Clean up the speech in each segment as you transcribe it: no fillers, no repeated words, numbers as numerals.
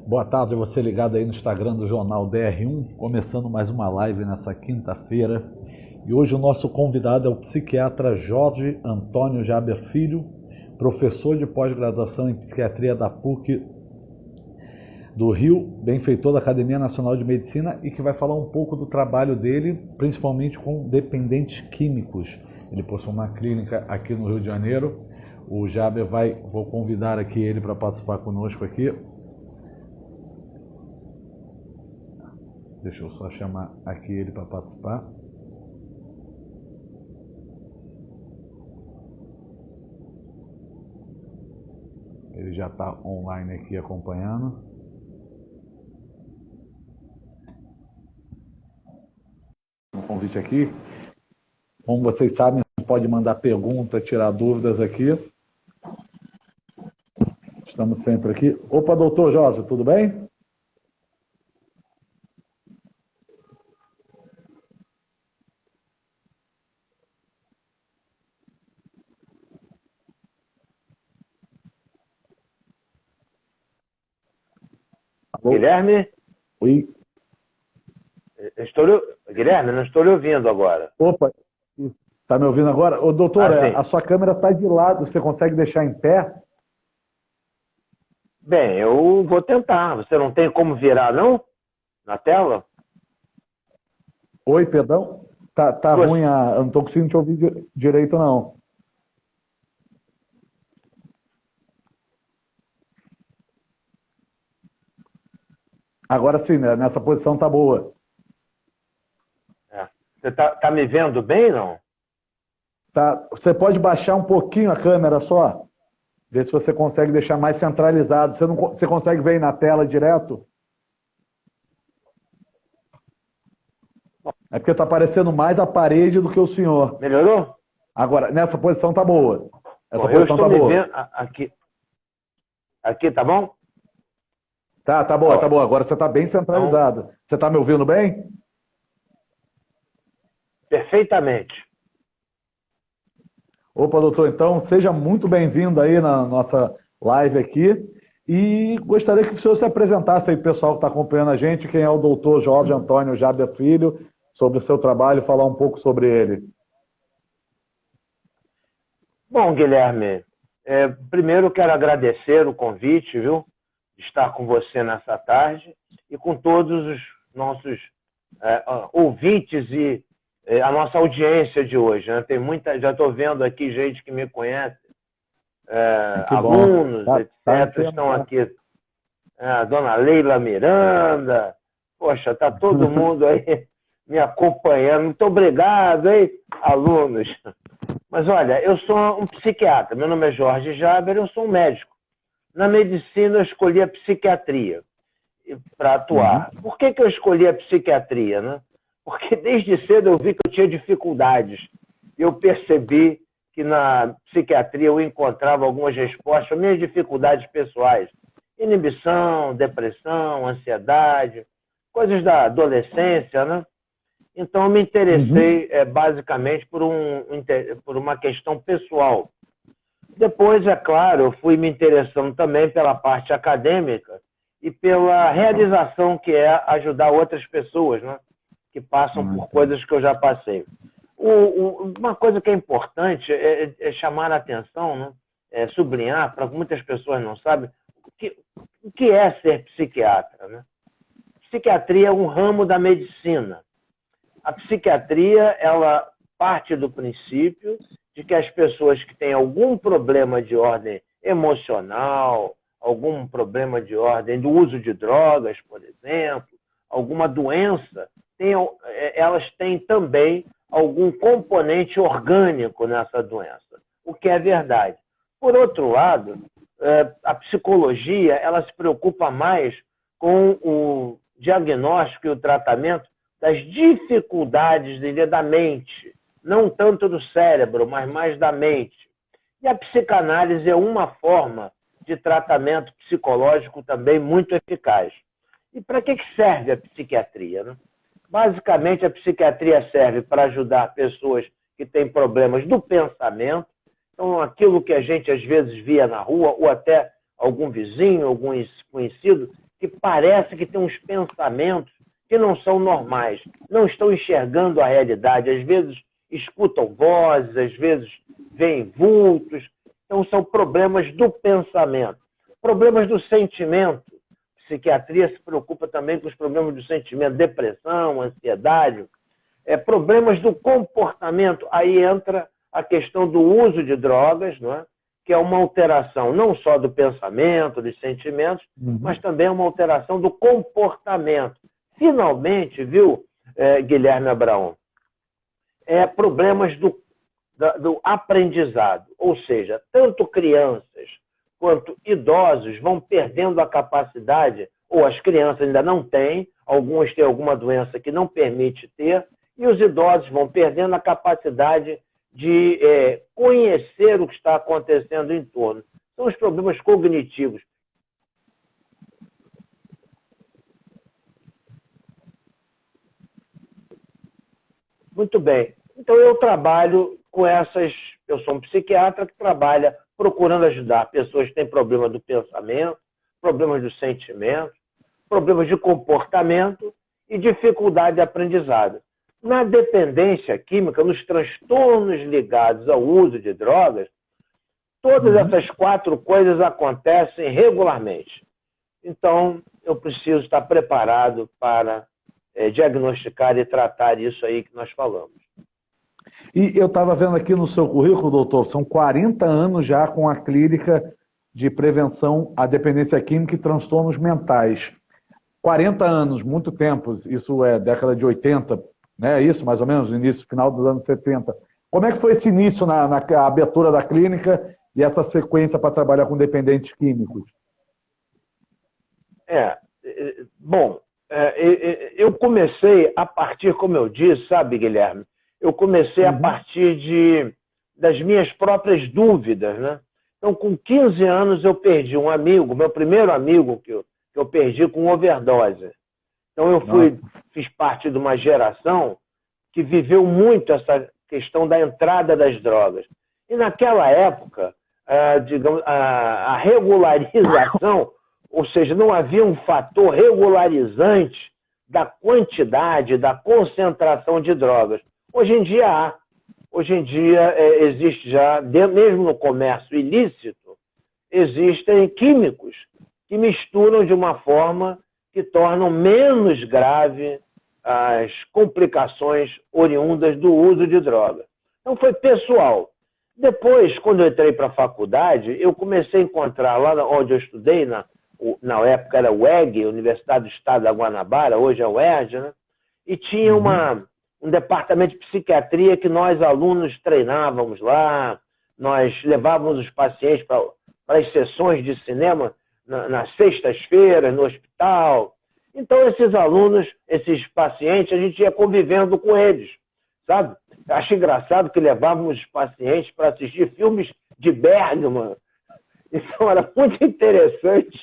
Boa tarde, você ligado aí no Instagram do Jornal DR1, começando mais uma live nessa quinta-feira. E hoje o nosso convidado é o psiquiatra Jorge Antônio Jaber Filho, professor de pós-graduação em psiquiatria da PUC do Rio, benfeitor da Academia Nacional de Medicina e que vai falar um pouco do trabalho dele, principalmente com dependentes químicos. Ele possui uma clínica aqui no Rio de Janeiro. O Jaber vou convidar aqui ele para participar conosco aqui. Deixa eu só chamar aqui ele para participar. Ele já está online aqui acompanhando. Um convite aqui. Como vocês sabem, pode mandar pergunta, tirar dúvidas aqui. Estamos sempre aqui. Opa, doutor Jorge, tudo bem? Guilherme? Oi. Guilherme, não estou lhe ouvindo agora. Opa, está me ouvindo agora? Ô, doutor, a sua câmera está de lado, você consegue deixar em pé? Bem, eu vou tentar. Você não tem como virar, não? Na tela? Oi, perdão? Tá ruim, eu não estou conseguindo te ouvir direito, não. Agora sim, né? Nessa posição tá boa. Você tá me vendo bem, não? Tá. Você pode baixar um pouquinho a câmera só? Ver se você consegue deixar mais centralizado. Você consegue ver aí na tela direto? É porque tá aparecendo mais a parede do que o senhor. Melhorou? Agora, nessa posição tá boa. Essa eu posição estou tá me boa. vendo aqui tá bom? Tá boa, tá boa. Agora você tá bem centralizado. Então, você tá me ouvindo bem? Perfeitamente. Opa, doutor, então seja muito bem-vindo aí na nossa live aqui e gostaria que o senhor se apresentasse aí, pessoal que está acompanhando a gente, quem é o doutor Jorge Antônio Jaber Filho, sobre o seu trabalho, falar um pouco sobre ele. Bom, Guilherme, primeiro eu quero agradecer o convite, viu? De estar com você nessa tarde e com todos os nossos ouvintes e a nossa audiência de hoje. Né? Tem muita, já estou vendo aqui gente que me conhece, alunos, etc. Estão aqui. A dona Leila Miranda, poxa, está todo mundo aí me acompanhando. Muito obrigado, hein, alunos. Mas olha, eu sou um psiquiatra, meu nome é Jorge Jaber, eu sou um médico. Na medicina eu escolhi a psiquiatria para atuar. Por que eu escolhi a psiquiatria, né? Porque desde cedo eu vi que eu tinha dificuldades. Eu percebi que na psiquiatria eu encontrava algumas respostas para minhas dificuldades pessoais. Inibição, depressão, ansiedade, coisas da adolescência, né? Então eu me interessei basicamente por uma questão pessoal. Depois, é claro, eu fui me interessando também pela parte acadêmica e pela realização que é ajudar outras pessoas, né? Que passam por coisas que eu já passei. Uma coisa que é importante é chamar a atenção, né? Sublinhar, para muitas pessoas não sabem, o que é ser psiquiatra, né? Psiquiatria é um ramo da medicina. A psiquiatria, ela parte do princípio de que as pessoas que têm algum problema de ordem emocional, algum problema de ordem do uso de drogas, por exemplo, alguma doença, elas têm também algum componente orgânico nessa doença, o que é verdade. Por outro lado, a psicologia ela se preocupa mais com o diagnóstico e o tratamento das dificuldades da mente, não tanto do cérebro, mas mais da mente. E a psicanálise é uma forma de tratamento psicológico também muito eficaz. E para que serve a psiquiatria, né? Basicamente, a psiquiatria serve para ajudar pessoas que têm problemas do pensamento, então aquilo que a gente às vezes via na rua, ou até algum vizinho, algum conhecido, que que parece que tem uns pensamentos que não são normais, não estão enxergando a realidade, às vezes escutam vozes, às vezes veem vultos. Então são problemas do pensamento. Problemas do sentimento. A psiquiatria se preocupa também com os problemas do sentimento, depressão, ansiedade. Problemas do comportamento. Aí entra a questão do uso de drogas, não é? Que é uma alteração não só do pensamento, dos sentimentos, mas também uma alteração do comportamento. Finalmente, viu, Guilherme Abraão, problemas do aprendizado. Ou seja, tanto crianças quanto idosos vão perdendo a capacidade, ou as crianças ainda não têm, algumas têm alguma doença que não permite ter, e os idosos vão perdendo a capacidade de conhecer o que está acontecendo em torno. São os problemas cognitivos. Muito bem. Então, eu trabalho com essas... Eu sou um psiquiatra que trabalha procurando ajudar pessoas que têm problema do pensamento, problemas do sentimento, problemas de comportamento e dificuldade de aprendizado. Na dependência química, nos transtornos ligados ao uso de drogas, todas essas 4 coisas acontecem regularmente. Então, eu preciso estar preparado para diagnosticar e tratar isso aí que nós falamos. E eu estava vendo aqui no seu currículo, doutor, são 40 anos já com a clínica de prevenção à dependência química e transtornos mentais. 40 anos, muito tempo, isso é década de 80, né? Isso, mais ou menos, no início, final dos anos 70. Como é que foi esse início na abertura da clínica e essa sequência para trabalhar com dependentes químicos? Eu comecei a partir, como eu disse, sabe, Guilherme? Eu comecei a partir das minhas próprias dúvidas, né? Então, com 15 anos, eu perdi um amigo, meu primeiro amigo que eu perdi com overdose. Então, eu fiz parte de uma geração que viveu muito essa questão da entrada das drogas. E naquela época, a regularização, ou seja, não havia um fator regularizante da quantidade, da concentração de drogas. Hoje em dia há. Hoje em dia existe já, mesmo no comércio ilícito, existem químicos que misturam de uma forma que tornam menos grave as complicações oriundas do uso de droga. Então foi pessoal. Depois, quando eu entrei para a faculdade, eu comecei a encontrar lá onde eu estudei, na época era UEG, Universidade do Estado da Guanabara, hoje é UERJ, né? E tinha um departamento de psiquiatria que nós, alunos, treinávamos lá, nós levávamos os pacientes para as sessões de cinema nas sextas-feiras, no hospital. Então, esses alunos, esses pacientes, a gente ia convivendo com eles, sabe? Acho engraçado que levávamos os pacientes para assistir filmes de Bergman. Então, era muito interessante,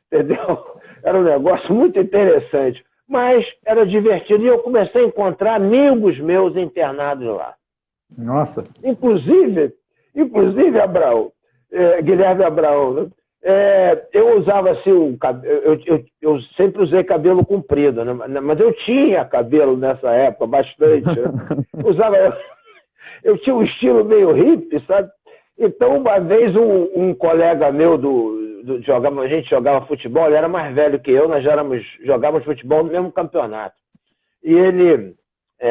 entendeu? Era um negócio muito interessante. Mas era divertido e eu comecei a encontrar amigos meus internados lá. Nossa! Inclusive Abraão, Guilherme Abraão, né? Eu usava assim, eu sempre usei cabelo comprido, né? Mas eu tinha cabelo nessa época, bastante. Né? Eu tinha um estilo meio hippie, sabe? Então, uma vez um colega meu a gente jogava futebol, ele era mais velho que eu, nós jogávamos futebol no mesmo campeonato. E ele,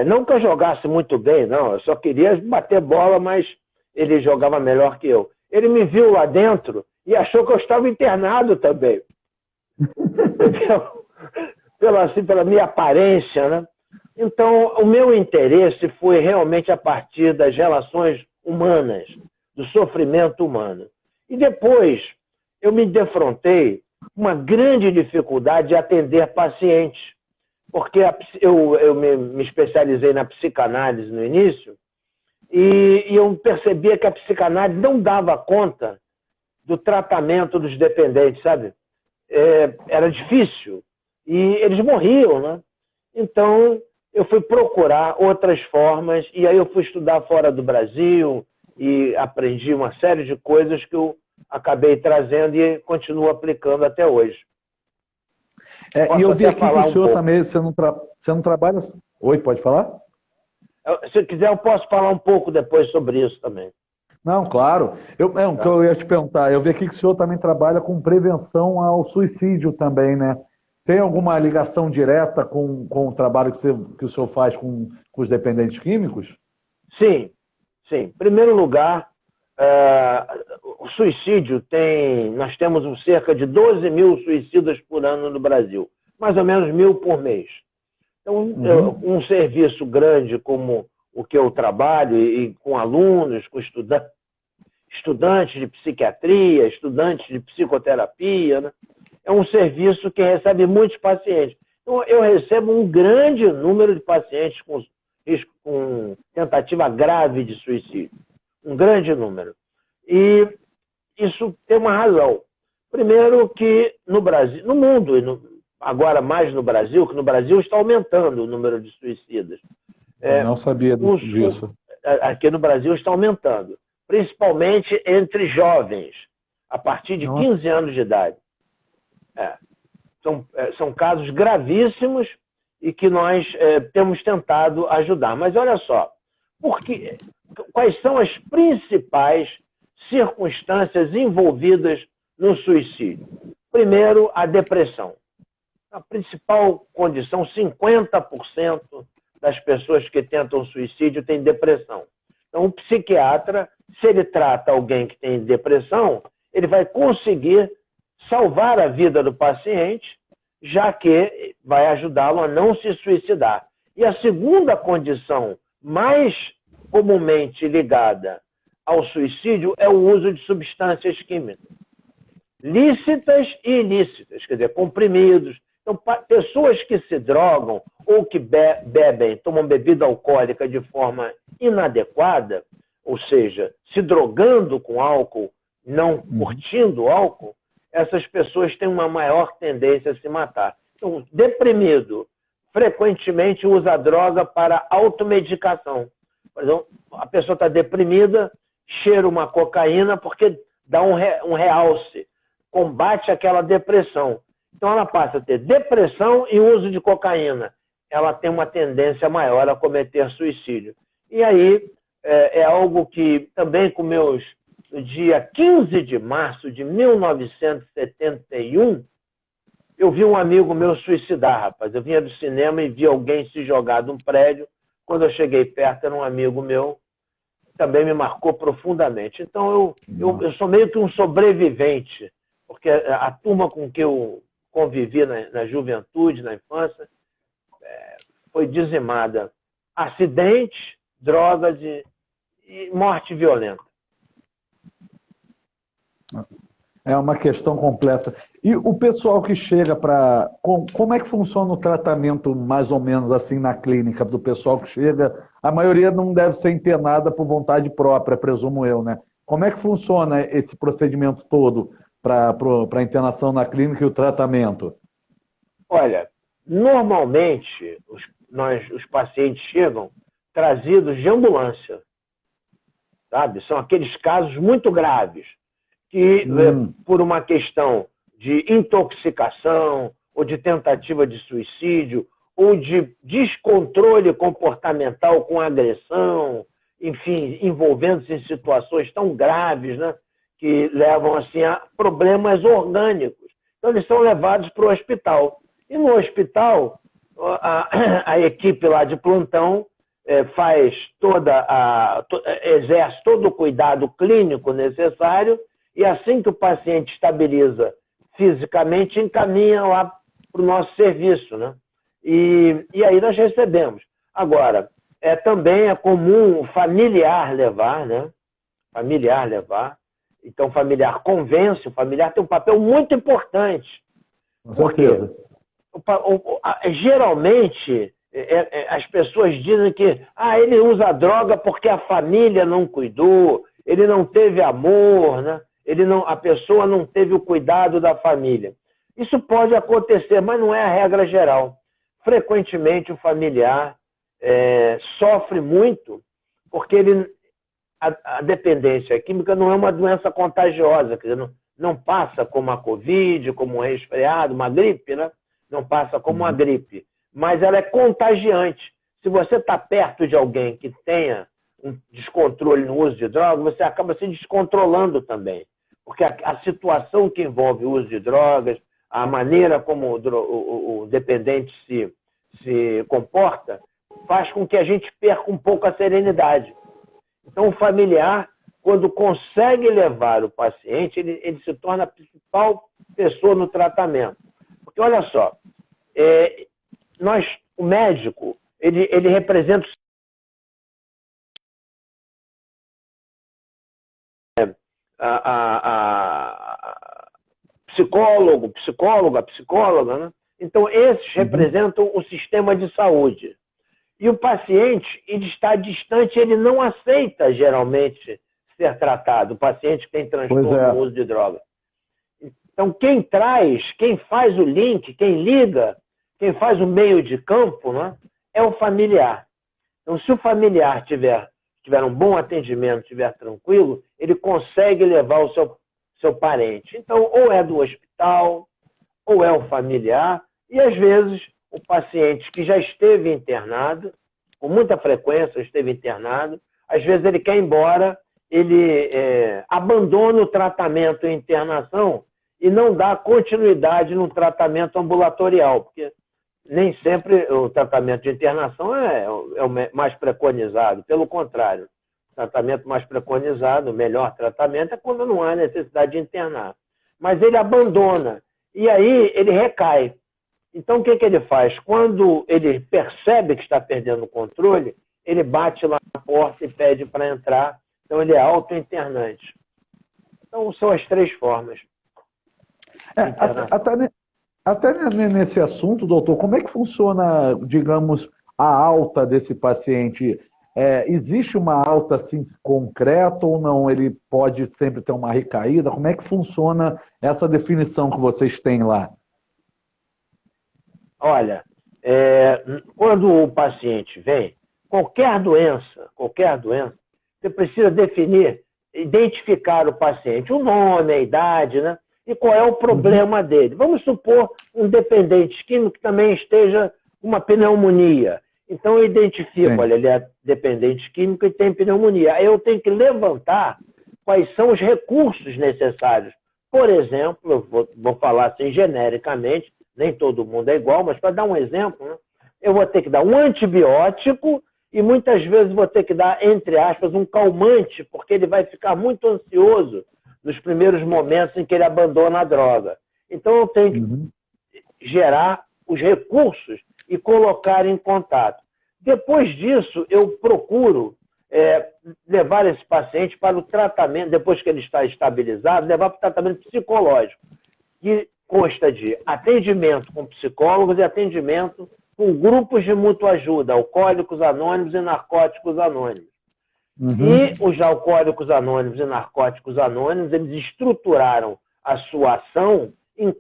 não que eu jogasse muito bem, não, eu só queria bater bola, mas ele jogava melhor que eu. Ele me viu lá dentro e achou que eu estava internado também. Entendeu? Pela minha aparência, né? Então, o meu interesse foi realmente a partir das relações humanas, do sofrimento humano. E depois, eu me defrontei com uma grande dificuldade de atender pacientes, porque eu me especializei na psicanálise no início, e eu percebia que a psicanálise não dava conta do tratamento dos dependentes, sabe? Era difícil, e eles morriam, né? Então, eu fui procurar outras formas, e aí eu fui estudar fora do Brasil, e aprendi uma série de coisas que eu acabei trazendo e continuo aplicando até hoje. E eu vi aqui que o senhor pouco. também, você não trabalha... Oi, pode falar? Se quiser, eu posso falar um pouco depois sobre isso também. Não, claro. O que eu ia te perguntar, eu vi aqui que o senhor também trabalha com prevenção ao suicídio também, né? Tem alguma ligação direta com o trabalho que o senhor faz com os dependentes químicos? Sim, sim. Em primeiro lugar, o suicídio nós temos cerca de 12 mil suicidas por ano no Brasil, mais ou menos 1.000 por mês. Então, um serviço grande como o que eu trabalho, e com alunos, com estudantes de psiquiatria, estudantes de psicoterapia, né? É um serviço que recebe muitos pacientes. Então, eu recebo um grande número de pacientes com tentativa grave de suicídio. Um grande número. E isso tem uma razão. Primeiro que no Brasil, no mundo, agora mais no Brasil, que no Brasil está aumentando o número de suicidas. Eu não sabia disso. Aqui no Brasil está aumentando. Principalmente entre jovens, a partir de 15 anos de idade. São casos gravíssimos e que nós temos tentado ajudar. Mas olha só, quais são as principais circunstâncias envolvidas no suicídio? Primeiro, a depressão. A principal condição, 50% das pessoas que tentam suicídio têm depressão. Então, o psiquiatra, se ele trata alguém que tem depressão, ele vai conseguir salvar a vida do paciente, já que vai ajudá-lo a não se suicidar. E a segunda condição mais comumente ligada ao suicídio é o uso de substâncias químicas, lícitas e ilícitas, quer dizer, comprimidos. Então, pessoas que se drogam ou que bebem, tomam bebida alcoólica de forma inadequada, ou seja, se drogando com álcool, não curtindo álcool, essas pessoas têm uma maior tendência a se matar. Então, deprimido, frequentemente usa droga para automedicação. Por exemplo, a pessoa está deprimida, cheira uma cocaína porque dá um realce, combate aquela depressão. Então, ela passa a ter depressão e uso de cocaína. Ela tem uma tendência maior a cometer suicídio. E aí, é algo que também no dia 15 de março de 1971, eu vi um amigo meu suicidar, rapaz. Eu vinha do cinema e vi alguém se jogar de um prédio. Quando eu cheguei perto, era um amigo meu. Também me marcou profundamente. Então, eu sou meio que um sobrevivente, porque a turma com que eu convivi na juventude, na infância, foi dizimada. Acidentes, drogas e morte violenta. É uma questão completa. E o pessoal que chega para... Como é que funciona o tratamento, mais ou menos assim, na clínica, do pessoal que chega? A maioria não deve ser internada por vontade própria, presumo eu, né? Como é que funciona esse procedimento todo para a internação na clínica e o tratamento? Olha, normalmente os pacientes chegam trazidos de ambulância, sabe? São aqueles casos muito graves que, por uma questão de intoxicação ou de tentativa de suicídio ou de descontrole comportamental com agressão, enfim, envolvendo-se em situações tão graves, né, que levam assim, a problemas orgânicos. Então, eles são levados para o hospital. E no hospital, a equipe lá de plantão exerce todo o cuidado clínico necessário e assim que o paciente estabiliza fisicamente, encaminha lá para o nosso serviço, né? E aí nós recebemos. Agora, também é comum o familiar levar, né? Familiar levar. Então, o familiar convence, o familiar tem um papel muito importante. Porque geralmente as pessoas dizem que ele usa droga porque a família não cuidou, ele não teve amor, né? A pessoa não teve o cuidado da família. Isso pode acontecer, mas não é a regra geral. Frequentemente o familiar sofre muito porque a dependência química não é uma doença contagiosa, quer dizer, não passa como a Covid, como um resfriado, uma gripe, né? não passa como uma gripe, mas ela é contagiante. Se você está perto de alguém que tenha um descontrole no uso de drogas, você acaba se descontrolando também. Porque a situação que envolve o uso de drogas, a maneira como o dependente se comporta, faz com que a gente perca um pouco a serenidade. Então, o familiar, quando consegue levar o paciente, ele se torna a principal pessoa no tratamento. Porque, olha só, o médico, ele representa psicóloga, psicóloga, né? Então, esses representam o sistema de saúde. E o paciente, ele está distante, ele não aceita, geralmente, ser tratado. O paciente que tem transtorno no uso de droga. Então, quem faz o link, quem liga, quem faz o meio de campo, né, é o familiar. Então, se o familiar tiver um bom atendimento, estiver tranquilo, ele consegue levar o seu parente. Então, ou é do hospital, ou é o familiar, e às vezes o paciente que já esteve internado, com muita frequência esteve internado, às vezes ele quer ir embora, ele abandona o tratamento em internação e não dá continuidade no tratamento ambulatorial, porque nem sempre o tratamento de internação é o mais preconizado, pelo contrário. O tratamento mais preconizado, o melhor tratamento é quando não há necessidade de internar. Mas ele abandona, e aí ele recai. Então, o que ele faz? Quando ele percebe que está perdendo o controle, ele bate lá na porta e pede para entrar. Então, ele é auto-internante. Então, são as três formas. Até nesse assunto, doutor, como é que funciona, digamos, a alta desse paciente? Existe uma alta assim, concreta ou não? Ele pode sempre ter uma recaída? Como é que funciona essa definição que vocês têm lá? Olha, quando o paciente vem, qualquer doença, você precisa identificar o paciente, o nome, a idade, né? E qual é o problema dele. Vamos supor um dependente químico que também esteja com uma pneumonia. Então eu identifico, olha, ele é dependente químico e tem pneumonia. Aí eu tenho que levantar quais são os recursos necessários. Por exemplo, eu vou falar assim genericamente, nem todo mundo é igual, mas para dar um exemplo, né, eu vou ter que dar um antibiótico e muitas vezes vou ter que dar, entre aspas, um calmante, porque ele vai ficar muito ansioso nos primeiros momentos em que ele abandona a droga. Então eu tenho que gerar os recursos e colocar em contato. Depois disso, eu procuro levar esse paciente para o tratamento, depois que ele está estabilizado, levar para o tratamento psicológico, que consta de atendimento com psicólogos e atendimento com grupos de mútua ajuda, alcoólicos anônimos e narcóticos anônimos. E os alcoólicos anônimos e narcóticos anônimos, eles estruturaram a sua ação em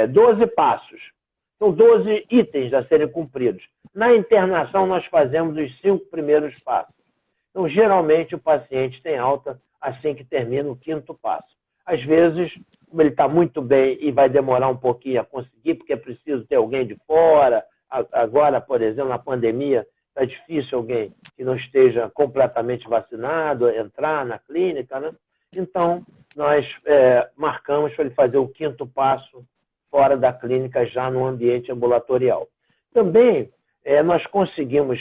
12 passos. São 12 itens a serem cumpridos. Na internação, nós fazemos os 5 primeiros passos. Então, geralmente, o paciente tem alta assim que termina o 5º passo. Às vezes, como ele está muito bem e vai demorar um pouquinho a conseguir, porque é preciso ter alguém de fora. Agora, por exemplo, na pandemia, está difícil alguém que não esteja completamente vacinado entrar na clínica, né? Então, nós marcamos para ele fazer o 5º passo fora da clínica, já no ambiente ambulatorial. Também, nós conseguimos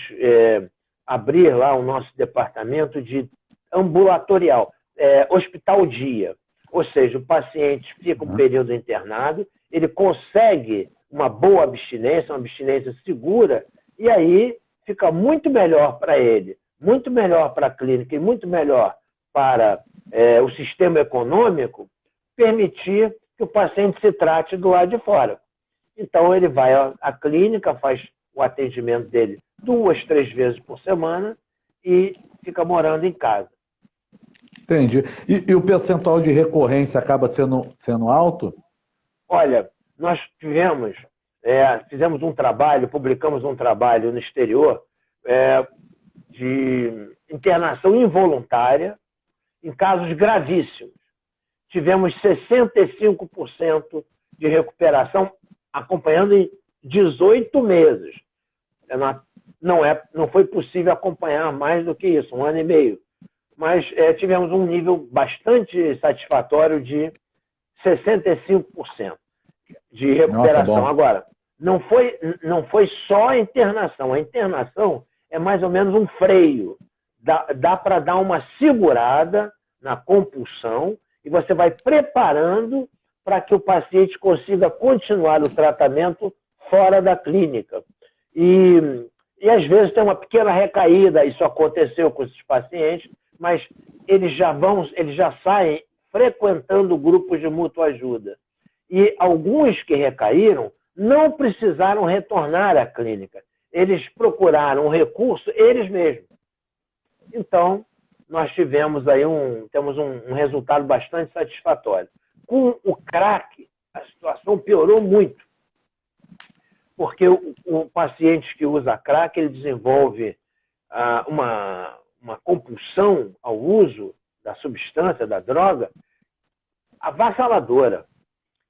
abrir lá o nosso departamento de ambulatorial, hospital-dia. Ou seja, o paciente fica um período internado, ele consegue uma boa abstinência, uma abstinência segura, e aí fica muito melhor para ele, muito melhor para a clínica e muito melhor para o sistema econômico, permitir que o paciente se trate do lado de fora. Então, ele vai à clínica, faz o atendimento dele 2, 3 vezes por semana e fica morando em casa. Entendi. E o percentual de recorrência acaba sendo alto? Olha, nós fizemos um trabalho, publicamos um trabalho no exterior de internação involuntária em casos gravíssimos. tivemos 65% de recuperação, acompanhando em 18 meses. Não foi possível acompanhar mais do que isso, 1 ano e meio. Mas tivemos um nível bastante satisfatório de 65% de recuperação. Nossa, agora, não foi só a internação. A internação é mais ou menos um freio. Dá para dar uma segurada na compulsão e você vai preparando para que o paciente consiga continuar o tratamento fora da clínica. E às vezes tem uma pequena recaída, isso aconteceu com esses pacientes, mas eles já saem frequentando grupos de mútua ajuda. E alguns que recaíram não precisaram retornar à clínica. Eles procuraram um recurso eles mesmos. Então, nós temos um resultado bastante satisfatório. Com o crack, a situação piorou muito. Porque o paciente que usa crack, ele desenvolve uma compulsão ao uso da substância, da droga, avassaladora.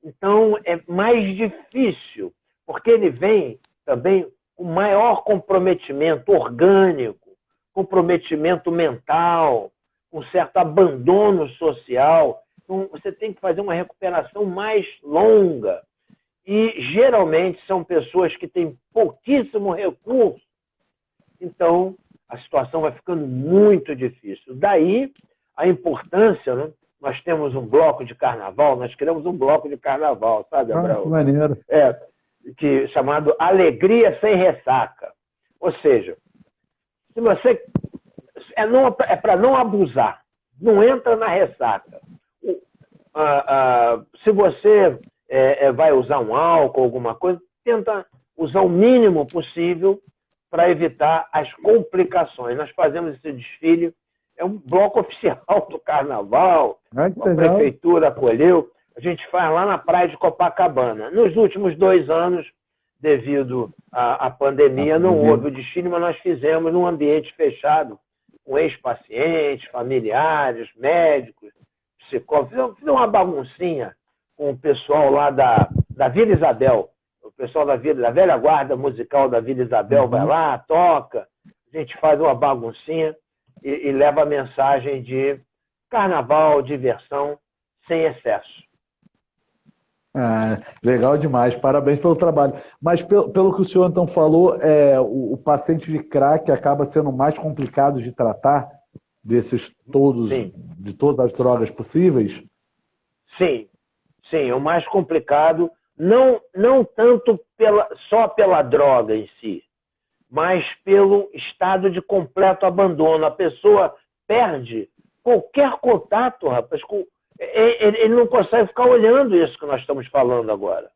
Então, é mais difícil, porque ele vem também com maior comprometimento orgânico, comprometimento mental, com certo abandono social. Então, você tem que fazer uma recuperação mais longa. E, geralmente, são pessoas que têm pouquíssimo recurso. Então, a situação vai ficando muito difícil. Daí, a importância, né? Nós temos um bloco de carnaval, nós criamos um bloco de carnaval, sabe, Abraão? Que maneiro. Chamado Alegria Sem Ressaca. Ou seja, se você é para não abusar, não entra na ressaca. Se você vai usar um álcool, alguma coisa, tenta usar o mínimo possível para evitar as complicações. Nós fazemos esse desfile, é um bloco oficial do carnaval, a prefeitura acolheu, a gente faz lá na praia de Copacabana. Nos últimos 2 anos, devido à pandemia, não houve o desfile, mas nós fizemos num ambiente fechado, com ex-pacientes, familiares, médicos, psicólogos. Fizemos uma baguncinha com o pessoal lá da Vila Isabel. O pessoal da velha guarda musical da Vila Isabel vai lá, toca, a gente faz uma baguncinha e leva a mensagem de carnaval, diversão, sem excesso. Legal demais, parabéns pelo trabalho. Mas pelo que o senhor então falou, o paciente de crack acaba sendo mais complicado de tratar de todas as drogas possíveis? Sim, é o mais complicado, não tanto só pela droga em si, mas pelo estado de completo abandono. A pessoa perde qualquer contato, rapaz, ele não consegue ficar olhando isso que nós estamos falando agora.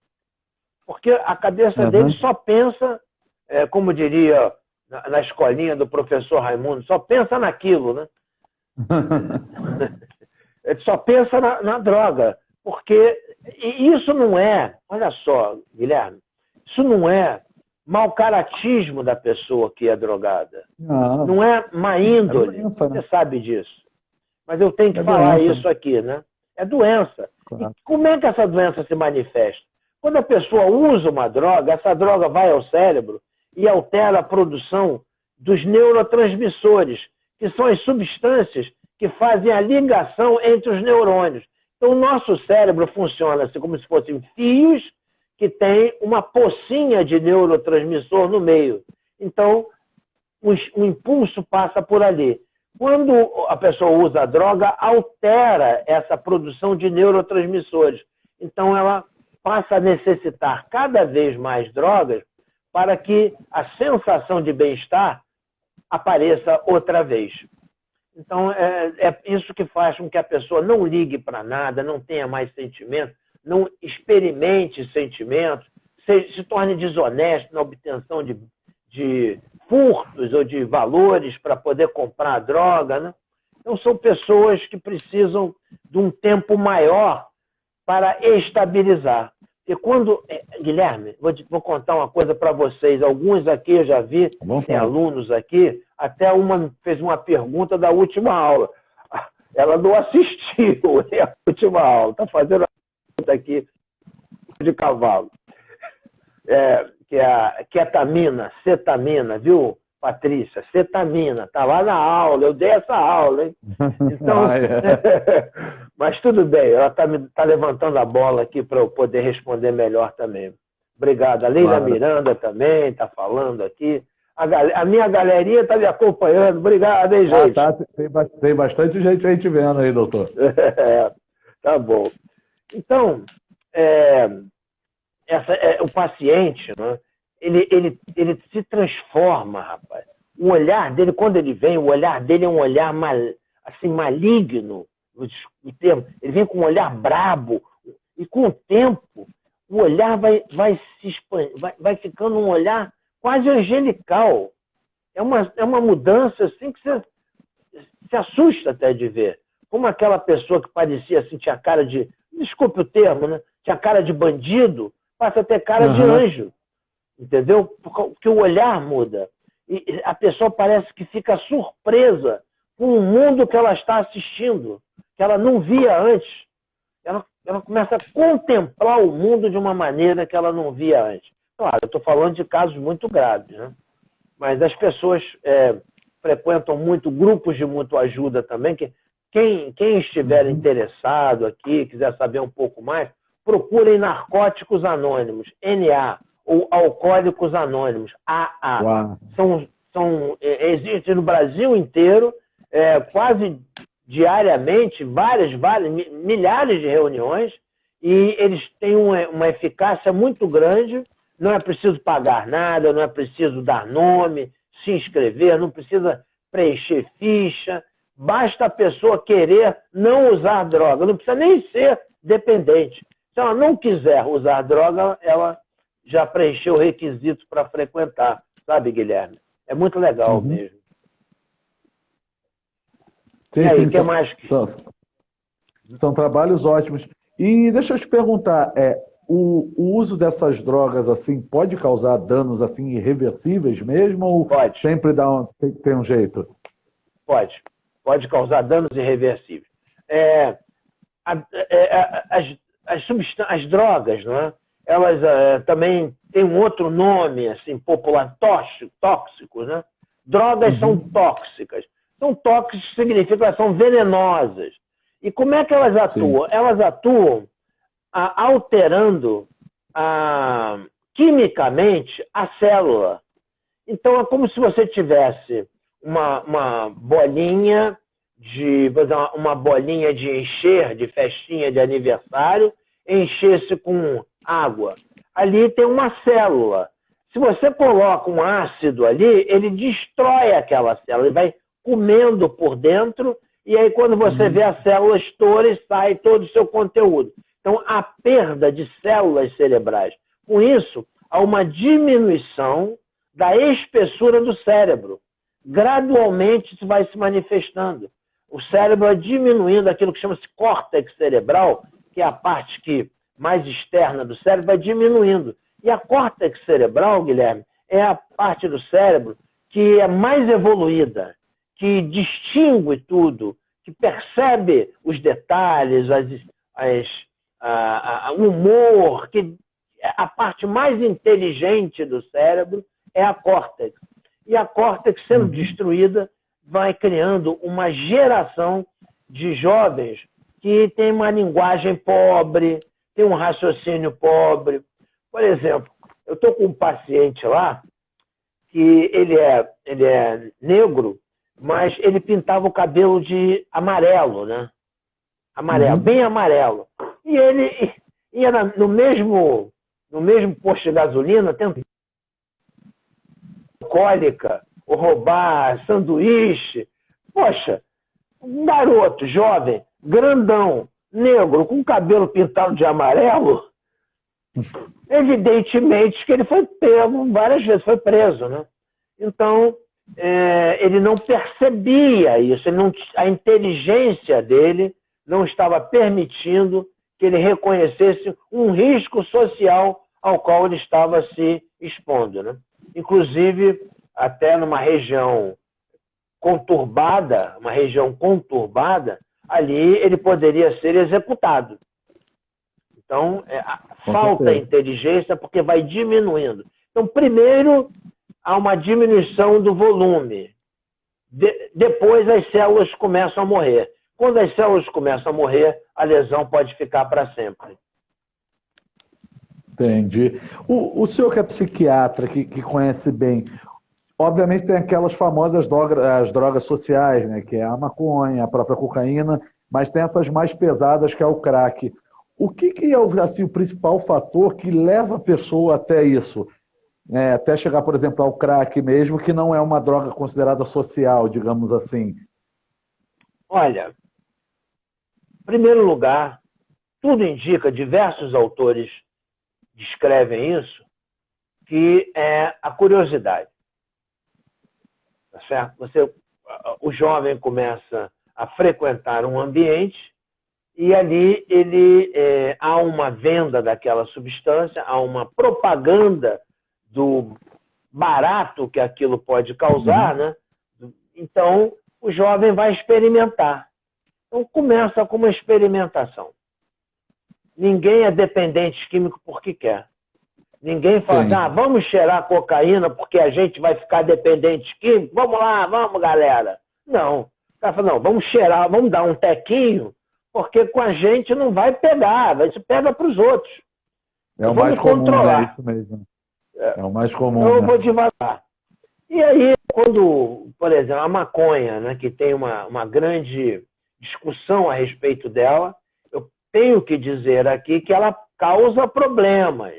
Porque a cabeça dele só pensa, como diria na escolinha do professor Raimundo, só pensa naquilo, né? Ele só pensa na droga. Porque isso não é, olha só, Guilherme, isso não é mau caratismo da pessoa que é drogada. Não é má índole, doença, né? Você sabe disso. Mas eu tenho que falar doença. Isso aqui, né? É doença. Claro. E como é que essa doença se manifesta? Quando a pessoa usa uma droga, essa droga vai ao cérebro e altera a produção dos neurotransmissores, que são as substâncias que fazem a ligação entre os neurônios. Então, o nosso cérebro funciona assim, como se fossem fios que têm uma pocinha de neurotransmissor no meio. Então, o impulso passa por ali. Quando a pessoa usa a droga, altera essa produção de neurotransmissores. Então, ela passa a necessitar cada vez mais drogas para que a sensação de bem-estar apareça outra vez. Então, é isso que faz com que a pessoa não ligue para nada, não tenha mais sentimento, não experimente sentimentos, se torne desonesto na obtenção de furtos ou de valores para poder comprar a droga, né? Então, são pessoas que precisam de um tempo maior para estabilizar. E quando... Guilherme, vou contar uma coisa para vocês. Alguns aqui eu já vi, tem alunos aqui, até uma fez uma pergunta da última aula. ela não assistiu a última aula, está fazendo a pergunta aqui de cavalo. Que é a ketamina, cetamina, viu, Patrícia? Cetamina, está lá na aula, eu dei essa aula, hein? Então, mas tudo bem, ela tá levantando a bola aqui para eu poder responder melhor também. Obrigado. A Leila Miranda também está falando aqui. A minha galerinha está me acompanhando. Obrigado, hein, gente? Tem bastante gente aí te vendo aí, doutor. Tá bom. Então, o paciente, né, ele se transforma, rapaz. O olhar dele, quando ele vem, o olhar dele é um olhar assim, maligno. Ele vem com um olhar brabo. E com o tempo, o olhar vai se expandir, vai ficando um olhar quase angelical. É uma mudança assim que você se assusta até de ver. Como aquela pessoa que parecia assim, tinha cara de, desculpe o termo, né? Tinha cara de bandido, passa a ter cara de anjo. Entendeu? Porque o olhar muda. E a pessoa parece que fica surpresa com o mundo que ela está assistindo, que ela não via antes. Ela começa a contemplar o mundo de uma maneira que ela não via antes. Claro, eu estou falando de casos muito graves, né? Mas as pessoas frequentam muito grupos de muita ajuda também. Que quem estiver interessado aqui, quiser saber um pouco mais, procurem Narcóticos Anônimos, NA, ou Alcoólicos Anônimos, AA. Existem no Brasil inteiro, quase diariamente, milhares de reuniões, e eles têm uma eficácia muito grande. Não é preciso pagar nada, não é preciso dar nome, se inscrever, não precisa preencher ficha, basta a pessoa querer não usar droga, não precisa nem ser dependente. Se ela não quiser usar droga, ela já preencheu requisitos para frequentar, sabe, Guilherme? É muito legal mesmo. Sim, e aí, sim, mais? São trabalhos ótimos. E deixa eu te perguntar, o uso dessas drogas assim pode causar danos assim irreversíveis mesmo? Ou pode. Sempre tem um jeito? Pode causar danos irreversíveis. As drogas, não é? Elas também têm um outro nome assim, popular, tóxicos, né? Drogas são tóxicas. São tóxicas significa que elas são venenosas. E como é que elas atuam? Sim. Elas atuam alterando quimicamente a célula. Então é como se você tivesse uma bolinha uma bolinha de encher, de festinha de aniversário, encher-se com água. Ali tem uma célula. Se você coloca um ácido ali, ele destrói aquela célula, ele vai comendo por dentro, e aí quando você vê a célula estoura e sai todo o seu conteúdo. Então, há perda de células cerebrais. Com isso, há uma diminuição da espessura do cérebro. Gradualmente, isso vai se manifestando. O cérebro vai diminuindo aquilo que chama-se córtex cerebral, que é a parte mais externa do cérebro, vai diminuindo. E a córtex cerebral, Guilherme, é a parte do cérebro que é mais evoluída, que distingue tudo, que percebe os detalhes, o humor, que a parte mais inteligente do cérebro é a córtex. E a córtex, sendo destruída, vai criando uma geração de jovens que tem uma linguagem pobre, tem um raciocínio pobre. Por exemplo, eu estou com um paciente lá que ele é negro, mas ele pintava o cabelo de amarelo, né? Amarelo, bem amarelo. E ele ia no mesmo posto de gasolina, tentando alcoólica, ou roubar sanduíche. Poxa, um garoto jovem, grandão, negro, com cabelo pintado de amarelo, evidentemente que ele foi pego várias vezes, foi preso, né? Então, ele não percebia isso, a inteligência dele não estava permitindo que ele reconhecesse um risco social ao qual ele estava se expondo, né? Inclusive, até numa região conturbada, ali ele poderia ser executado. Então, falta inteligência porque vai diminuindo. Então, primeiro, há uma diminuição do volume. Depois, as células começam a morrer. Quando as células começam a morrer, a lesão pode ficar para sempre. Entendi. O senhor que é psiquiatra, que conhece bem, obviamente tem aquelas famosas as drogas sociais, né, que é a maconha, a própria cocaína, mas tem essas mais pesadas, que é o crack. O que é assim, o principal fator que leva a pessoa até isso? Até chegar, por exemplo, ao crack mesmo, que não é uma droga considerada social, digamos assim. Olha, em primeiro lugar, tudo indica, diversos autores descrevem isso, que é a curiosidade. Tá certo? O jovem começa a frequentar um ambiente e ali há uma venda daquela substância, há uma propaganda do barato que aquilo pode causar, né? Então, o jovem vai experimentar. Então, começa com uma experimentação. Ninguém é dependente químico porque quer. Ninguém fala, vamos cheirar cocaína porque a gente vai ficar dependente químico? Vamos lá, vamos, galera. Não. O cara fala, não, vamos cheirar, vamos dar um tequinho, porque com a gente não vai pegar, isso pega para os outros. É o mais comum, né? Isso mesmo. É o mais comum. Então, eu vou devagar. E aí, quando, por exemplo, a maconha, né, que tem uma grande discussão a respeito dela, eu tenho que dizer aqui que ela causa problemas.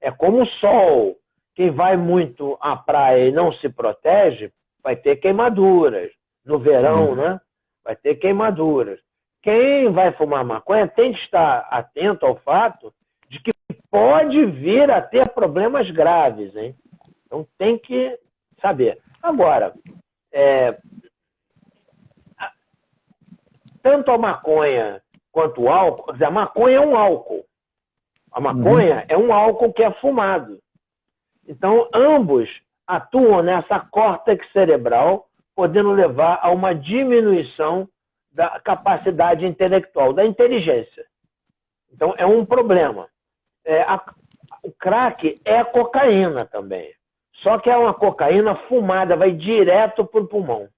É como o sol. Quem vai muito à praia e não se protege, vai ter queimaduras. No verão, né? Vai ter queimaduras. Quem vai fumar maconha tem que estar atento ao fato de que pode vir a ter problemas graves, hein? Então tem que saber. Agora, tanto a maconha quanto o álcool, quer dizer, a maconha é um álcool. A maconha é um álcool que é fumado. Então, ambos atuam nessa córtex cerebral, podendo levar a uma diminuição da capacidade intelectual, da inteligência. Então, é um problema. O crack é cocaína também. Só que é uma cocaína fumada, vai direto para o pulmão.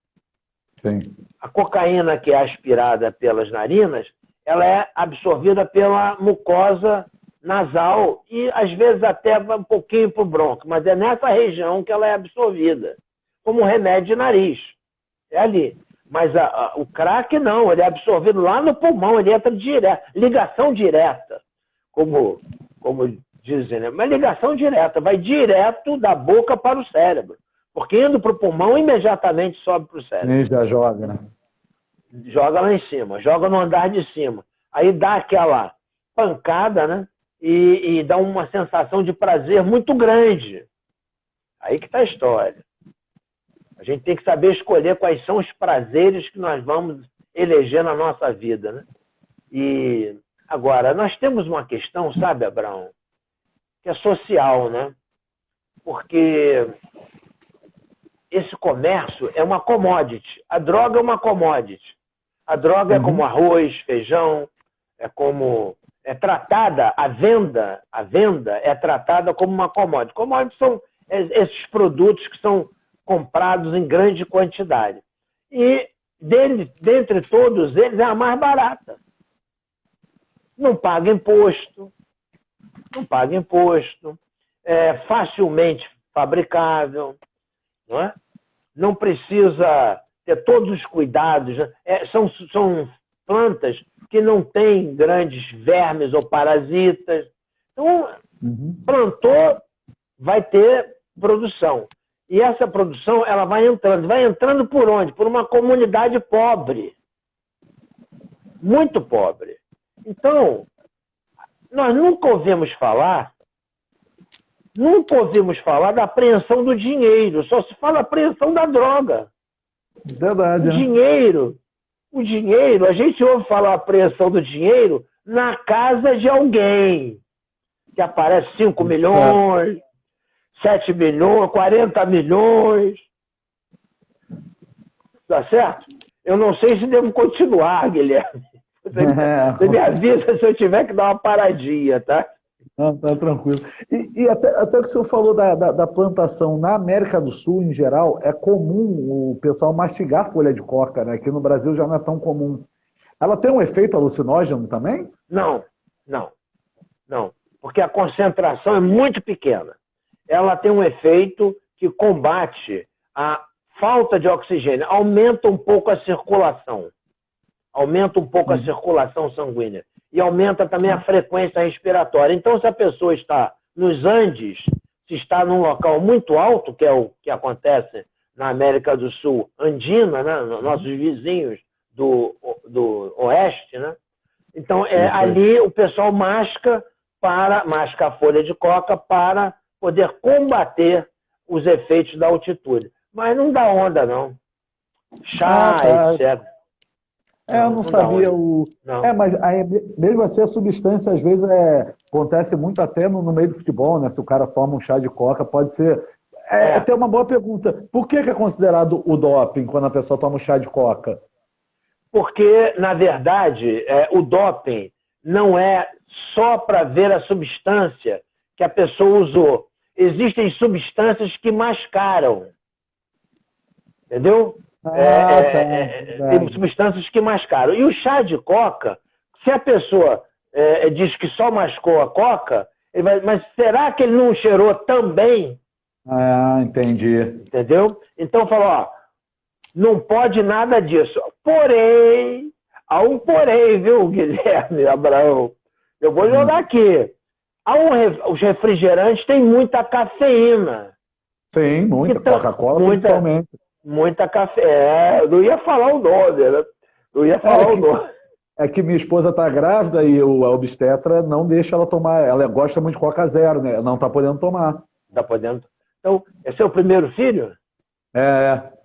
Sim. A cocaína que é aspirada pelas narinas, ela é absorvida pela mucosa nasal e, às vezes, até um pouquinho para o bronco. Mas é nessa região que ela é absorvida, como remédio de nariz. É ali. Mas o crack não, ele é absorvido lá no pulmão, ele entra direto, ligação direta, como dizem, né? Mas ligação direta, vai direto da boca para o cérebro. Porque indo para o pulmão, imediatamente sobe para o cérebro. E já joga, né? Joga lá em cima, joga no andar de cima. Aí dá aquela pancada, né? E dá uma sensação de prazer muito grande. Aí que está a história. A gente tem que saber escolher quais são os prazeres que nós vamos eleger na nossa vida, né? E agora, nós temos uma questão, sabe, Abraão, que é social, né? Porque esse comércio é uma commodity. A droga é uma commodity. A droga é como arroz, feijão, é tratada, a venda é tratada como uma commodity. Commodities são esses produtos que são comprados em grande quantidade. E dentre todos eles é a mais barata. Não paga imposto, é facilmente fabricável, não é? Não precisa ter todos os cuidados, né? São plantas que não têm grandes vermes ou parasitas. Então, plantou, vai ter produção. E essa produção, ela vai entrando. Vai entrando por onde? Por uma comunidade pobre. Muito pobre. Então, nós nunca ouvimos falar da apreensão do dinheiro. Só se fala apreensão da droga. Verdade. O dinheiro, a gente ouve falar apreensão do dinheiro na casa de alguém. Que aparece 5 milhões, 7 milhões, 40 milhões. Tá certo? Eu não sei se devo continuar, Guilherme. Você me avisa se eu tiver que dar uma paradinha, tá? Não, tá tranquilo. E até que o senhor falou da plantação na América do Sul, em geral, é comum o pessoal mastigar folha de coca, né? Aqui no Brasil já não é tão comum. Ela tem um efeito alucinógeno também? Não, não, não. Porque a concentração é muito pequena. Ela tem um efeito que combate a falta de oxigênio, aumenta um pouco a circulação. Aumenta um pouco a circulação sanguínea. E aumenta também a frequência respiratória. Então, se a pessoa está nos Andes, se está num local muito alto, que é o que acontece na América do Sul andina, né? Nossos vizinhos do oeste, né? Então, ali o pessoal masca a folha de coca para poder combater os efeitos da altitude. Mas não dá onda, não. Chá, etc. Eu não sabia Não. Mas aí, mesmo assim a substância às vezes acontece muito até no meio do futebol, né? Se o cara toma um chá de coca, pode ser. Até uma boa pergunta. Por que é considerado o doping quando a pessoa toma um chá de coca? Porque, na verdade, o doping não é só para ver a substância que a pessoa usou. Existem substâncias que mascaram. Entendeu? Tem substâncias que mascaram. E o chá de coca, se a pessoa diz que só mascou a coca, mas será que ele não cheirou também? Entendi. Entendeu? Então falou, não pode nada disso. Porém, há um porém, viu, Guilherme Abraão? Eu vou jogar aqui. Os refrigerantes têm muita cafeína. Sim, muita. Coca-Cola, principalmente. Muita café. Eu não ia falar o nome, né? Não ia falar o nome. É que minha esposa está grávida e a obstetra não deixa ela tomar. Ela gosta muito de Coca Zero, né? Não está podendo tomar. Está podendo. Então, esse é o primeiro filho?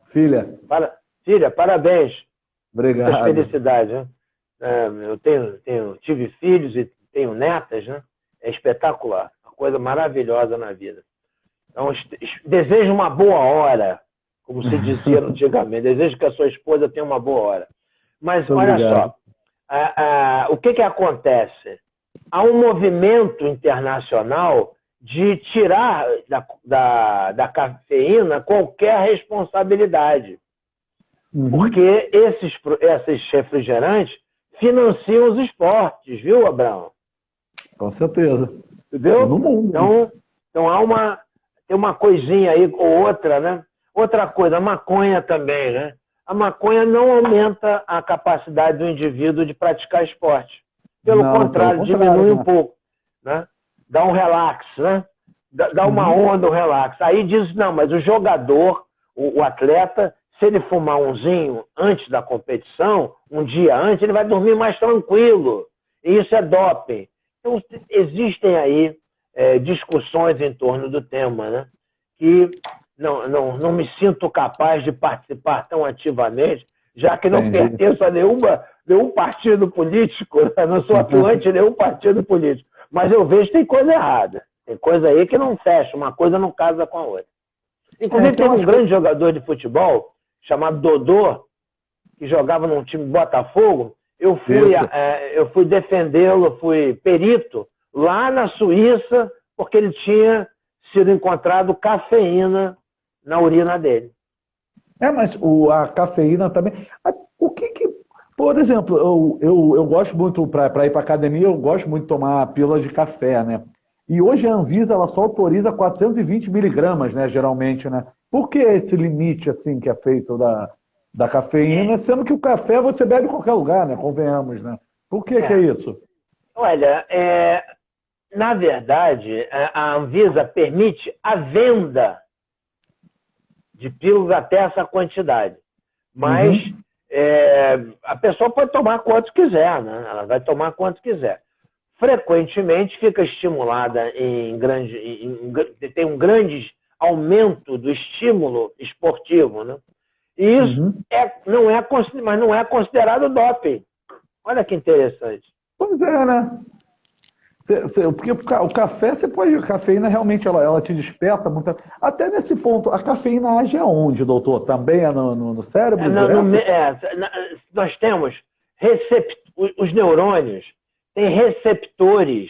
Filha. Filha, parabéns. Obrigado. Muitas felicidades, né? Eu tive filhos e tenho netas, né? É espetacular. Uma coisa maravilhosa na vida. Então, desejo uma boa hora, como se dizia antigamente. Desejo que a sua esposa tenha uma boa hora. Mas, olha só, o que acontece? Há um movimento internacional de tirar da cafeína qualquer responsabilidade. Porque esses refrigerantes financiam os esportes, viu, Abraão? Com certeza. Entendeu? No mundo. Então tem uma coisinha aí ou outra, né? Outra coisa, a maconha também, né? A maconha não aumenta a capacidade do indivíduo de praticar esporte. Pelo contrário, diminui um pouco, né? Dá um relax, né? Dá uma onda, um relax. Aí diz, não, mas o jogador, o atleta, se ele fumar umzinho antes da competição, um dia antes, ele vai dormir mais tranquilo. E isso é doping. Então, existem aí discussões em torno do tema, né? Que não me sinto capaz de participar tão ativamente, já que não pertenço a nenhum partido político, né? Não sou atuante de nenhum partido político. Mas eu vejo que tem coisa errada. Tem coisa aí que não fecha, uma coisa não casa com a outra. Inclusive, tem um grande jogador de futebol, chamado Dodô, que jogava num time Botafogo. Eu fui defendê-lo, fui perito lá na Suíça, porque ele tinha sido encontrado cafeína na urina dele. Mas a cafeína também... O que por exemplo, eu gosto muito, para ir para academia, eu gosto muito de tomar pílula de café, né? E hoje a Anvisa ela só autoriza 420 miligramas, né, geralmente, né? Por que esse limite, assim, que é feito da cafeína, sendo que o café você bebe em qualquer lugar, né? Convenhamos, né? Por que é isso? Olha, na verdade, a Anvisa permite a venda de pílulas até essa quantidade. Mas a pessoa pode tomar quanto quiser, né? Ela vai tomar quanto quiser. Frequentemente fica estimulada tem um grande aumento do estímulo esportivo, né? E isso mas não é considerado doping. Olha que interessante. Pois é, né? Porque o café, você pode. A cafeína realmente ela te desperta muito. Até nesse ponto, a cafeína age aonde, doutor? Também é no cérebro? Nós temos os neurônios têm receptores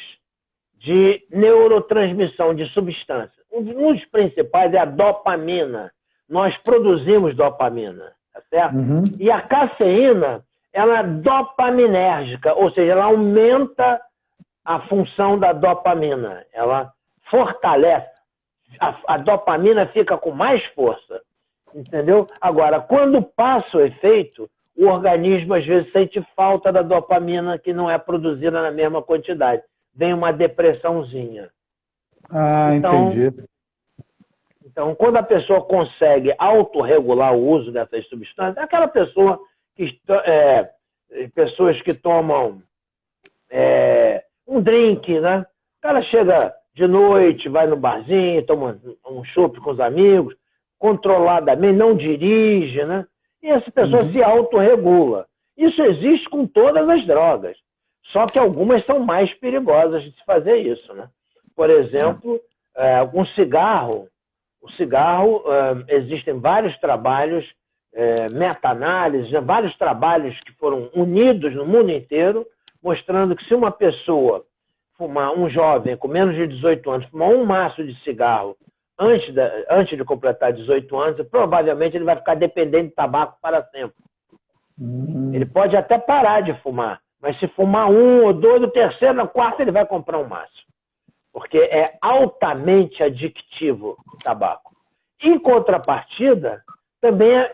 de neurotransmissão de substâncias. Um dos principais é a dopamina. Nós produzimos dopamina, tá certo? Uhum. E a cafeína, ela é dopaminérgica, ou seja, ela aumenta a função da dopamina. Ela fortalece. A dopamina fica com mais força, entendeu? Agora, quando passa o efeito, o organismo às vezes sente falta da dopamina que não é produzida na mesma quantidade. Vem uma depressãozinha. Entendi. Então, quando a pessoa consegue autorregular o uso dessas substâncias, aquela pessoa pessoas que tomam um drink, né? O cara chega de noite, vai no barzinho, toma um chopp com os amigos, controladamente, não dirige, né? E essa pessoa se autorregula. Isso existe com todas as drogas. Só que algumas são mais perigosas de se fazer isso, né? Por exemplo, um cigarro. O cigarro, existem vários trabalhos, meta-análises, né? Vários trabalhos que foram unidos no mundo inteiro, mostrando que se uma pessoa fumar, um jovem com menos de 18 anos, fumar um maço de cigarro antes de completar 18 anos, provavelmente ele vai ficar dependente de tabaco para sempre. Ele pode até parar de fumar, mas se fumar um ou dois, no terceiro, no quarto, ele vai comprar um maço. Porque é altamente adictivo o tabaco. Em contrapartida, também,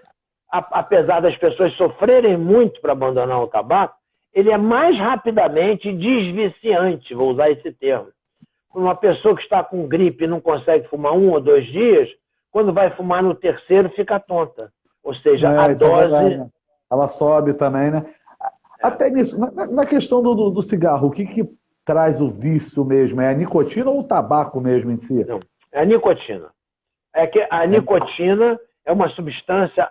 apesar das pessoas sofrerem muito para abandonar o tabaco, ele é mais rapidamente desviciante, vou usar esse termo. Uma pessoa que está com gripe e não consegue fumar 1 ou 2 dias, quando vai fumar no terceiro, fica tonta. Ou seja, a dose... Ela sobe também, né? Até nisso, na questão do cigarro, o que traz o vício mesmo? É a nicotina ou o tabaco mesmo em si? Não, é a nicotina. É que a nicotina é uma substância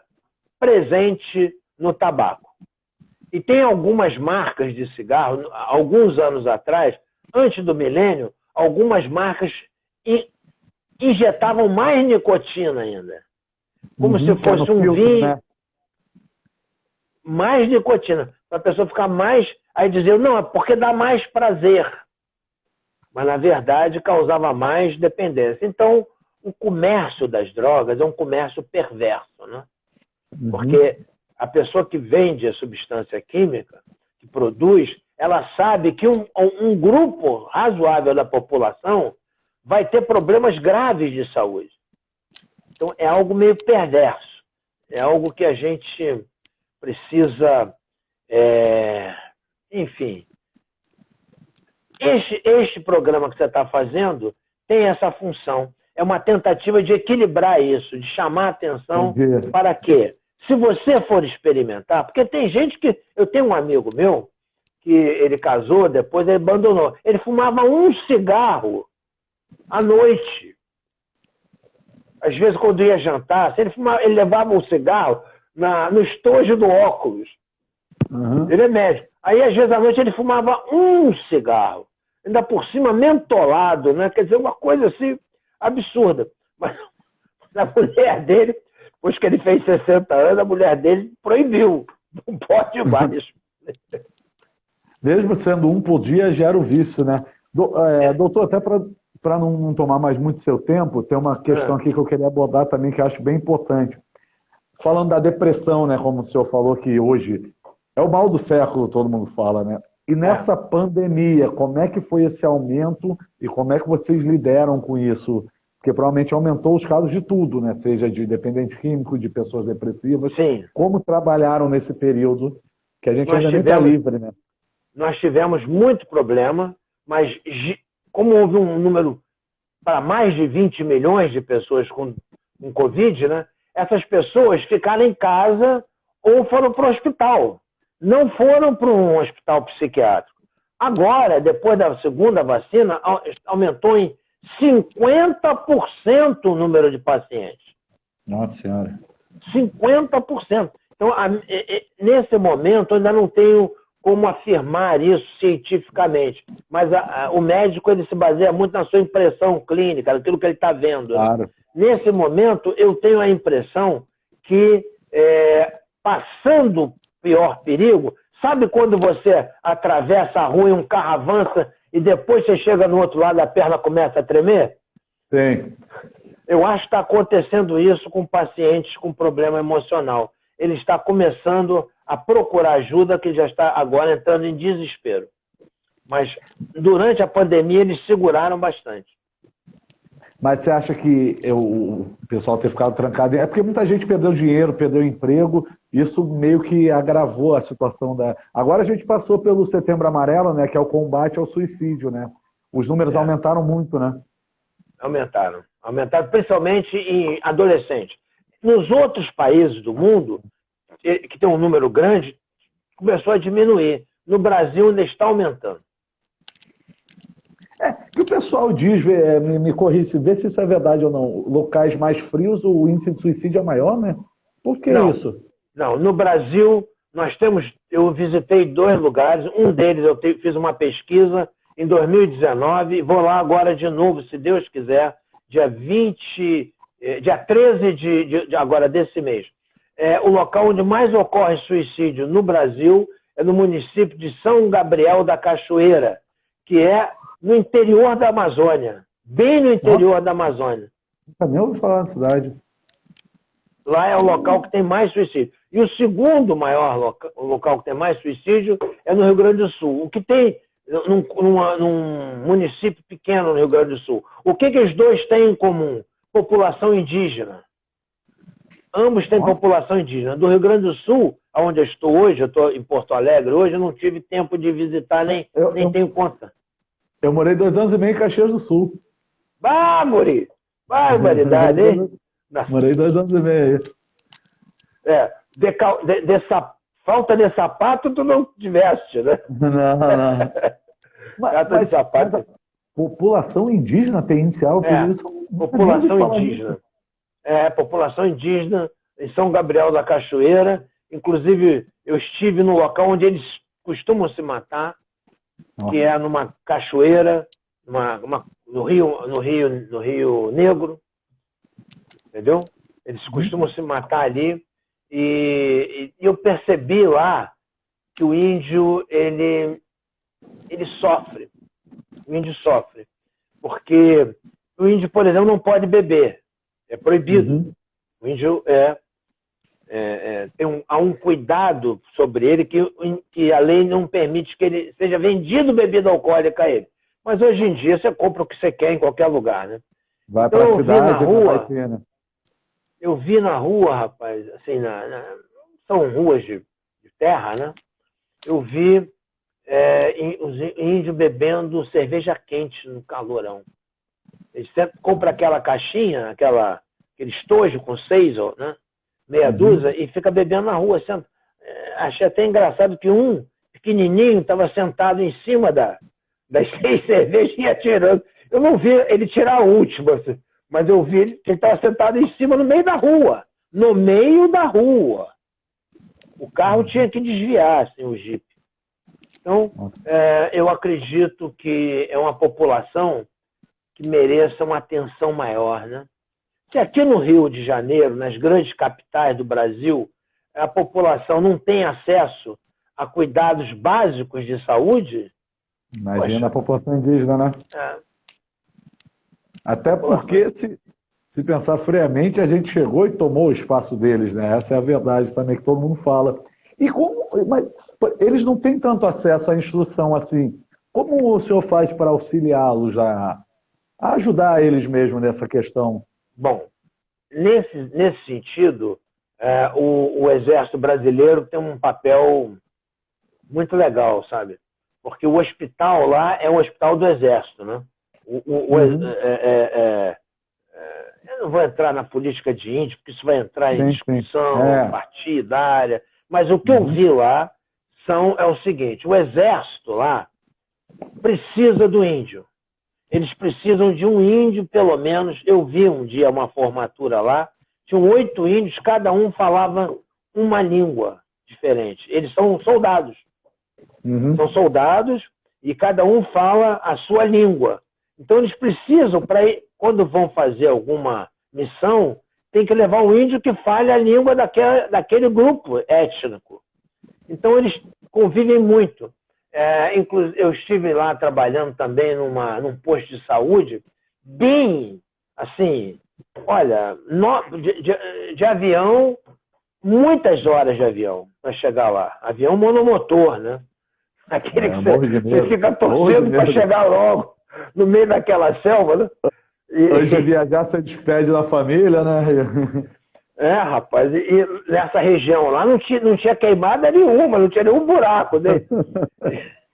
presente no tabaco. E tem algumas marcas de cigarro, alguns anos atrás, antes do milênio, algumas marcas injetavam mais nicotina ainda. Como se fosse um vinho, né? Mais nicotina. Para a pessoa ficar mais... Aí diziam, não, é porque dá mais prazer. Mas, na verdade, causava mais dependência. Então, o comércio das drogas é um comércio perverso, né? Porque a pessoa que vende a substância química, que produz, ela sabe que um grupo razoável da população vai ter problemas graves de saúde. Então, é algo meio perverso. É algo que a gente precisa... Enfim. Este programa que você está fazendo tem essa função. É uma tentativa de equilibrar isso, de chamar a atenção para quê? Se você for experimentar, porque tem gente que... Eu tenho um amigo meu que ele casou, depois ele abandonou. Ele fumava um cigarro à noite. Às vezes, quando ia jantar, ele levava um cigarro no estojo do óculos. Ele é médico. Aí, às vezes, à noite, ele fumava um cigarro. Ainda por cima, mentolado, né? Quer dizer, uma coisa assim absurda. Mas a mulher dele, depois que ele fez 60 anos, a mulher dele proibiu. Não pode mais. Mesmo sendo um por dia, gera o vício, né? Doutor, até para não tomar mais muito seu tempo, tem uma questão aqui que eu queria abordar também, que eu acho bem importante. Falando da depressão, né? Como o senhor falou que hoje é o mal do século, todo mundo fala, né? E nessa pandemia, como é que foi esse aumento e como é que vocês lidaram com isso? Porque provavelmente aumentou os casos de tudo, né? Seja de dependente químico, de pessoas depressivas. Sim. Como trabalharam nesse período que a gente ainda nem está livre, né? Nós tivemos muito problema, mas como houve um número para mais de 20 milhões de pessoas com Covid, né? Essas pessoas ficaram em casa ou foram para o hospital. Não foram para um hospital psiquiátrico. Agora, depois da segunda vacina, aumentou em 50% o número de pacientes. Nossa Senhora. 50%. Então, nesse momento, eu ainda não tenho como afirmar isso cientificamente, mas o médico ele se baseia muito na sua impressão clínica, naquilo que ele está vendo. Claro. Nesse momento, eu tenho a impressão que, passando o pior perigo, sabe quando você atravessa a rua e um carro avança e depois você chega no outro lado e a perna começa a tremer? Sim. Eu acho que está acontecendo isso com pacientes com problema emocional. Ele está começando a procurar ajuda, que já está agora entrando em desespero. Mas durante a pandemia eles seguraram bastante. Mas você acha que o pessoal ter ficado trancado... É porque muita gente perdeu dinheiro, perdeu emprego, isso meio que agravou a situação da... Agora a gente passou pelo Setembro Amarelo, né, que é o combate ao suicídio, né? Os números aumentaram muito, né? Aumentaram, principalmente em adolescentes. Nos outros países do mundo, que tem um número grande, começou a diminuir. No Brasil ainda está aumentando. Que o pessoal diz, me corrija, vê se isso é verdade ou não. Locais mais frios, o índice de suicídio é maior, né? Por que isso? Não, no Brasil, eu visitei 2 lugares, um deles eu fiz uma pesquisa em 2019, vou lá agora de novo, se Deus quiser, dia 13 agora desse mês. O local onde mais ocorre suicídio no Brasil é no município de São Gabriel da Cachoeira, que é no interior da Amazônia, bem no interior da Amazônia. Também ouvi falar na cidade. Lá é o local que tem mais suicídio. E o segundo maior local que tem mais suicídio é no Rio Grande do Sul. O que tem num município pequeno no Rio Grande do Sul. O que os dois têm em comum? População indígena. Ambos têm população indígena. Do Rio Grande do Sul, onde eu estou hoje, eu estou em Porto Alegre hoje, eu não tive tempo de visitar, nem tenho conta. Eu morei 2 anos e meio em Caxias do Sul. Muri! Barbaridade, hein? Morei 2 anos e meio aí. Falta de sapato tu não tiveste, né? Não. Falta de sapato. População indígena tem inicial? População indígena. População indígena em São Gabriel da Cachoeira. Inclusive, eu estive no local onde eles costumam se matar, que é numa cachoeira, no Rio Negro. Entendeu? Eles costumam se matar ali. E eu percebi lá que o índio, ele sofre. O índio sofre. Porque o índio, por exemplo, não pode beber. É proibido. O índio há um cuidado sobre ele que a lei não permite que ele seja vendido bebida alcoólica a ele. Mas hoje em dia você compra o que você quer em qualquer lugar, né? Vai para a cidade, rua. Eu vi na rua, rapaz, assim, são ruas de terra, né? Eu vi os índios bebendo cerveja quente no calorão. Eles sempre compram aquela caixinha, aquele estojo com 6, né? Meia dúzia, e fica bebendo na rua. Achei até engraçado que um pequenininho estava sentado em cima das 6 cervejas e ia tirando. Eu não vi ele tirar a última, assim. Mas eu vi ele estava sentado em cima, no meio da rua. No meio da rua. O carro tinha que desviar, assim, o Jeep. Então, eu acredito que é uma população que mereça uma atenção maior, né? Se aqui no Rio de Janeiro, nas grandes capitais do Brasil, a população não tem acesso a cuidados básicos de saúde... Imagina a população indígena, né? Até porque, se pensar friamente, a gente chegou e tomou o espaço deles, né? Essa é a verdade também que todo mundo fala. Mas eles não têm tanto acesso à instrução assim. Como o senhor faz para auxiliá-los a ajudar eles mesmo nessa questão? Bom, nesse sentido, o Exército Brasileiro tem um papel muito legal, sabe? Porque o hospital lá é um hospital do Exército, né? Eu não vou entrar na política de índio, porque isso vai entrar em discussão partidária, mas o que eu vi lá é o seguinte: o Exército lá precisa do índio. Eles precisam de um índio, pelo menos. Eu vi um dia uma formatura lá, tinham 8 índios, cada um falava uma língua diferente. Eles são soldados. Uhum. São soldados e cada um fala a sua língua. Então eles precisam, quando vão fazer alguma missão, tem que levar um índio que fale a língua daquele grupo étnico. Então eles convivem muito. Eu estive lá trabalhando também num posto de saúde, bem assim, olha, de avião, muitas horas de avião para chegar lá. Avião monomotor, né? Aquele que você fica torcendo para chegar logo no meio daquela selva, né? Hoje viajar, você despede da família, né? Rapaz, e nessa região lá não tinha queimada nenhuma, não tinha nenhum buraco, né?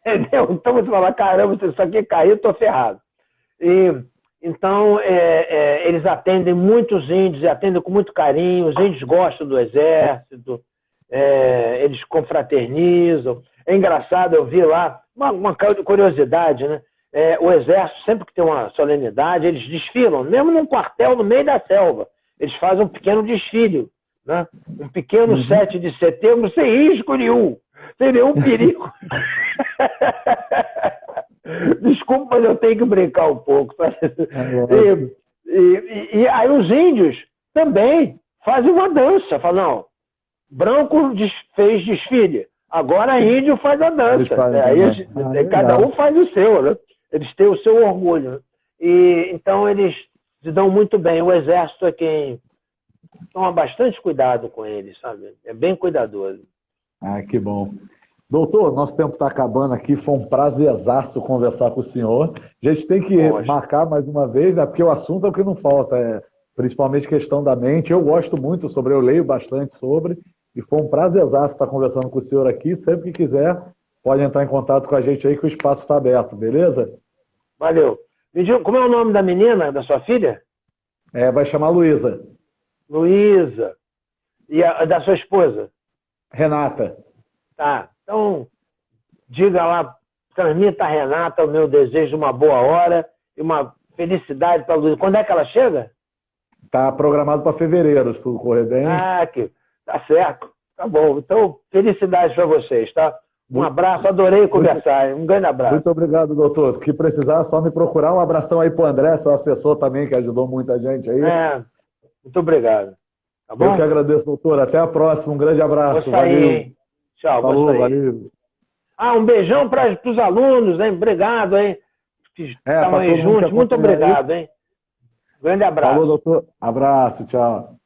Entendeu? Então você fala, caramba, se isso aqui cair, eu tô ferrado. Então, eles atendem muitos índios, atendem com muito carinho, os índios gostam do exército, eles confraternizam. É engraçado, eu vi lá, uma curiosidade, né? O exército, sempre que tem uma solenidade, eles desfilam, mesmo num quartel no meio da selva. Eles fazem um pequeno desfile, né? Um pequeno 7 de setembro, sem risco nenhum, sem nenhum perigo. Desculpa, mas eu tenho que brincar um pouco. E aí os índios também fazem uma dança. Falam, não, branco fez desfile, agora índio faz a dança. Cada um faz o seu, né? Eles têm o seu orgulho. E então eles se dão muito bem. O exército é quem toma bastante cuidado com eles, sabe? É bem cuidadoso. Que bom. Doutor, nosso tempo está acabando aqui. Foi um prazerzaço conversar com o senhor. A gente tem que marcar mais uma vez, né? Porque o assunto é o que não falta, principalmente questão da mente. Eu gosto muito eu leio bastante sobre. E foi um prazerzaço estar conversando com o senhor aqui. Sempre que quiser, pode entrar em contato com a gente aí, que o espaço está aberto, beleza? Valeu. Me diga, como é o nome da menina, da sua filha? Vai chamar Luísa. Luísa. E da sua esposa? Renata. Tá. Então, diga lá, transmita a Renata o meu desejo de uma boa hora e uma felicidade para a Luísa. Quando é que ela chega? Está programado para fevereiro, se tudo correr bem. Tá certo. Tá bom. Então, felicidades para vocês, tá? Um abraço, adorei conversar. Um grande abraço. Muito obrigado, doutor. O que precisar, é só me procurar. Um abração aí para o André, seu assessor também, que ajudou muita gente aí. Muito obrigado. Tá bom? Eu que agradeço, doutor. Até a próxima. Um grande abraço. Vou sair, valeu. Hein? Tchau. Falou, vou sair. valeu. Um beijão para os alunos, hein? Obrigado, hein? Que estavam aí juntos. Muito obrigado, hein? Grande abraço. Falou, doutor. Abraço, tchau.